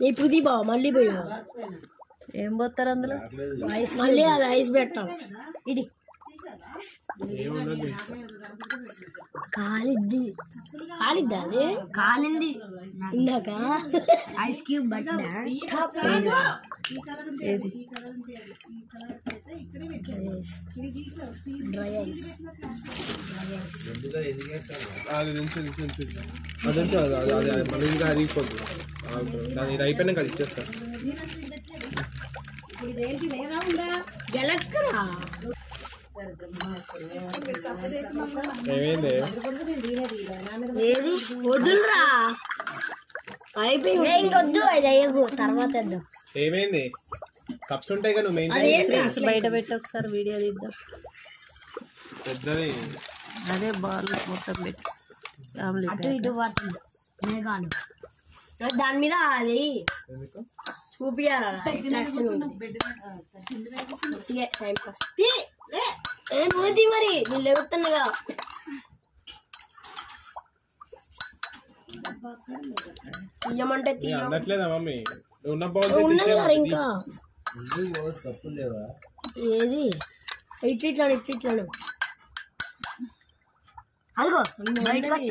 ఇప్పుడు దీపా మళ్ళీ పోయా ఏం పోతారు అందులో మళ్ళీ అది ఐస్ పెట్టాం ఇది కాలిద్ది కాలిద్దా అది కాలింది ఇందాక ఐస్ క్యూబ్ బట్ట డ్రై ఐస్ దాని అయిపోయినా కలిసి ఇచ్చేస్తా గెలక్కరా ఏమైంది ఏది వద్దురా అయిపోయింది ఇంకొద్దు అది అయ్యకు తర్వాత ఏమైంది కప్స్ ఉంటాయి కదా నువ్వు మెయిన్ బయట పెట్టి ఒకసారి వీడియో తీద్దాం పెద్దది అదే బాల్ మొత్తం పెట్టి అటు ఇటు పడుతుంది మేఘాలు దాని మీద అది చూపియాలి నువ్వు మరి నేను లేవుతున్నాగా తీయమంటే అందట్లేదా మమ్మీ ఉన్న ఉన్నది కదా ఇంకా ఏది ఇట్లిట్లాను ఇట్లిట్లాను అదిగో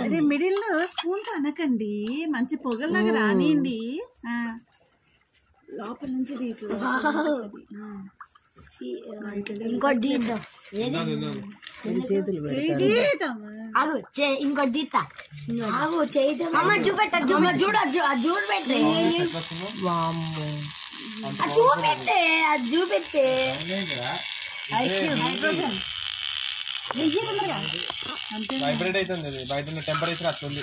అదే మిడిల్ లో స్పూన్ తో అనకండి మంచి పొగల్లాగా రానియండి లోపల నుంచి ఇంకోటి తీద్దాం ఆగు ఇంకోటి తీస్తా ఆగు చేద్దాం అమ్మ చూపెట్ట చూడు పెట్టే చూపెట్టే అది చూపెట్టే వైబ్రేట్ అవుతుంది బయట ఉన్న టెంపరేచర్ అట్లుంది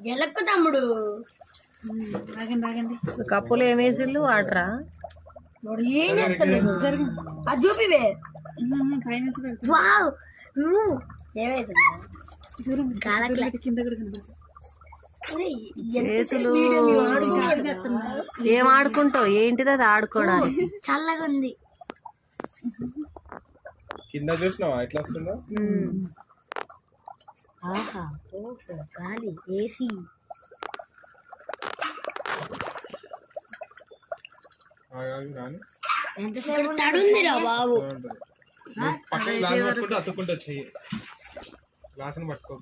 ఎలక్కు తమ్ముడు కప్పులు ఏమేసిళ్ళు వాటరా ఏం చేస్తాడు అది చూపివే ఏమైతుంది చేతులు ఏం ఆడుకుంటావు ఏంటిది అది ఆడుకోవడానికి చల్లగా ఉంది కింద చూసినావా ఎట్లా వస్తుందో ఆహా ఓహో గాలి ఏసీ ఎంతసేపు తడుందిరా బాబు పక్కన గ్లాస్ పట్టుకుంటే అతుక్కుంటా చెయ్యి గ్లాసుని పట్టుకో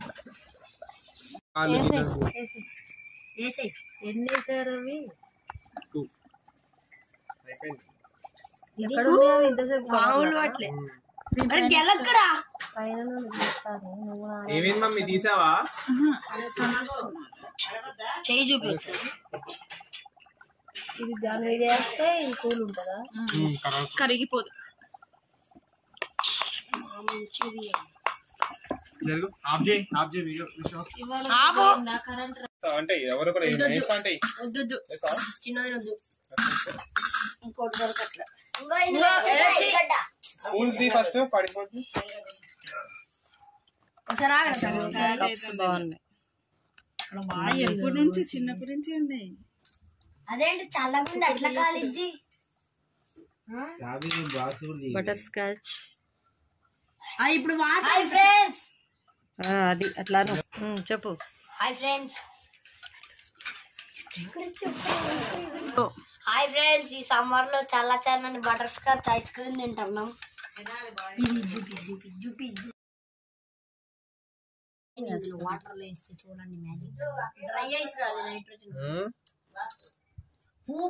ఎన్ని వేసారు అవి అయిపోయింది ఎక్కడ ఉన్నాయో ఇంతసేపు మామూలు పట్లే గెలక్కరా ఏమైంది మమ్మీ తీసావా చెయ్యి చూపించు ఇది దాని మీద వేస్తే ఇది కూల్ ఉంటుందా కరిగిపోదు అంటే ఎవరు వద్దు చిన్నది వద్దు ఇంకోటి దొరకట్లే స్కూల్స్ ది ఫస్ట్ పడిపోతుంది కప్స్ బాగున్నాయి ఎప్పటి నుంచి చిన్నప్పటి నుంచి ఉన్నాయి అదేంటి చల్లగుంది అట్లా కాలిద్ది బటర్ స్కాచ్ ఇప్పుడు హాయ్ ఫ్రెండ్స్ అది అట్లా చెప్పు హాయ్ ఫ్రెండ్స్ హాయ్ ఫ్రెండ్స్ ఈ సమ్మర్ లో చల్ల చల్లని బటర్ స్కాచ్ ఐస్ క్రీమ్ తింటున్నాం వాటర్ లో వేస్తే చూడండి మ్యాజిక్ డ్రై ఐస్ రాదు నైట్రోజన్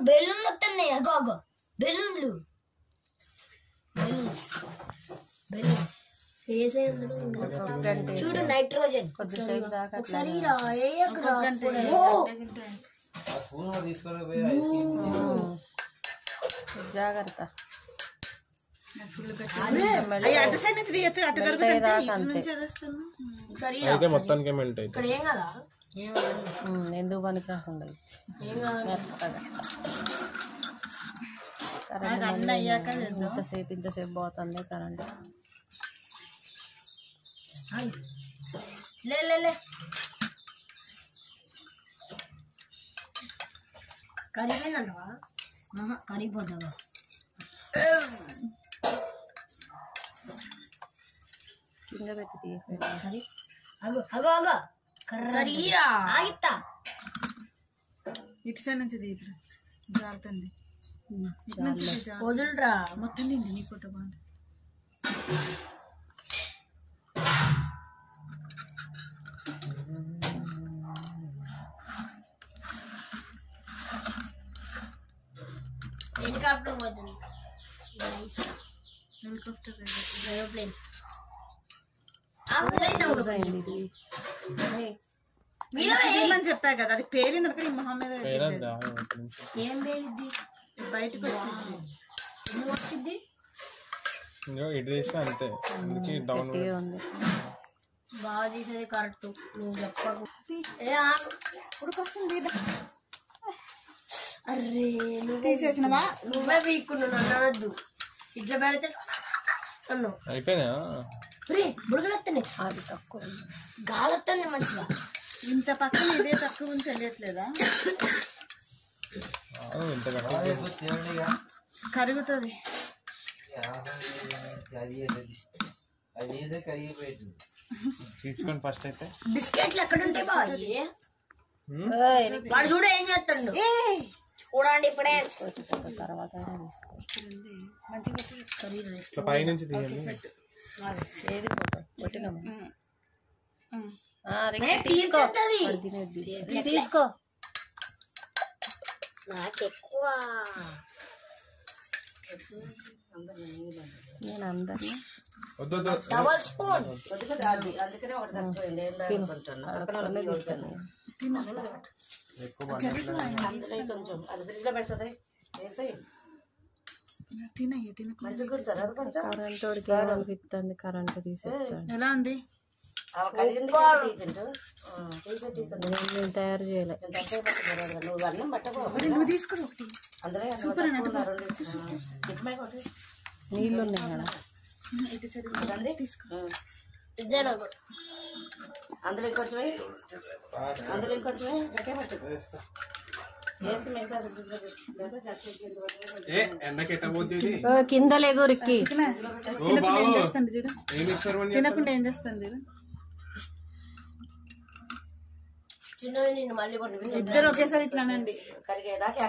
బెలూన్లు వస్తున్నాయి అగో అగో బెలూన్లు బెలూన్స్ చూడు నైట్రోజన్ కొద్దిసేపు దాకా ఒకసారి జాగ్రత్త అయితే మొత్తానికి మెల్ట్ అయితే ఎందుకు పనికి రాకుండా ఇంతసేపు పోతుంది కరెంట్ కరిగిపోయిందంటవా? కరిగిపోతావా? కింద పెట్టి సరే అగో అగో అగో సరీరా ఆగిత్తా. ఇటు సైడ్ నుంచి తీయరా జారుతుంది. వదులురా మొత్తం నిండి నీ ఫోటో బాగుంది. హెలికాప్టర్ పోతుంది. హెలికాప్టర్ ఏరోప్లేన్ అని చెప్పా కదా, అది పేలింది అనుకో ఈ మొహం మీద ఏం పేలిద్ది? బయటకు వచ్చింది. ఎందుకు వచ్చింది? అంతే ఉంది. బాగా తీసేది కరెక్ట్. నువ్వు చెప్పకు. ఉడికొస్తుంది. అర్రే తీసేసినవా? నువ్వే వీక్కున్నావు, నన్ను అనొద్దు. ఇట్లా పెడితే అన్నావు. అయిపోయినా రే బుడగలు వస్తున్నాయి. అది తక్కువ గాలి వస్తుంది మంచిగా. ఇంత పక్కన ఇదే తక్కువ ఉంది తెలియట్లేదా? కరుగుతుంది. తీసుకోండి ఫస్ట్ అయితే. బిస్కెట్లు ఎక్కడ ఉంటాయి బాబు? వాడు చూడ ఏం చేస్తాడు చూడండి ఇప్పుడే. తర్వాత పైనుంచి తీయండి. ఏది ఫోటో పెట్టినాము. తీసుకో. నాకు ఎక్కువ నేను అందరినీ డబల్ స్పూన్. అందుకనే ఒకటి తక్కువైంది. కొంచెం అది ఫ్రిడ్జ్ లో పెడుతుంది. కరెంట్ కరెంట్ తీసేస్తాను. ఎలా ఉంది? నేను తయారు చేయలే. నువ్వు అన్నం పట్టకో, నువ్వు తీసుకుని ఒకటి నీళ్ళు ఉన్నాయి కదా. అందులో ఇంకొంచెం అందులో ఇంకొంచెం గట్టే పట్టు. కింద లేగు రిక్కి. ఏం చేస్తుంది చూడు, తినకుండా ఏం చేస్తుంది చూడు. చిన్నది నిన్ను మళ్ళీ ఇద్దరు ఒకేసారి ఇట్లానండి కరిగేదాకా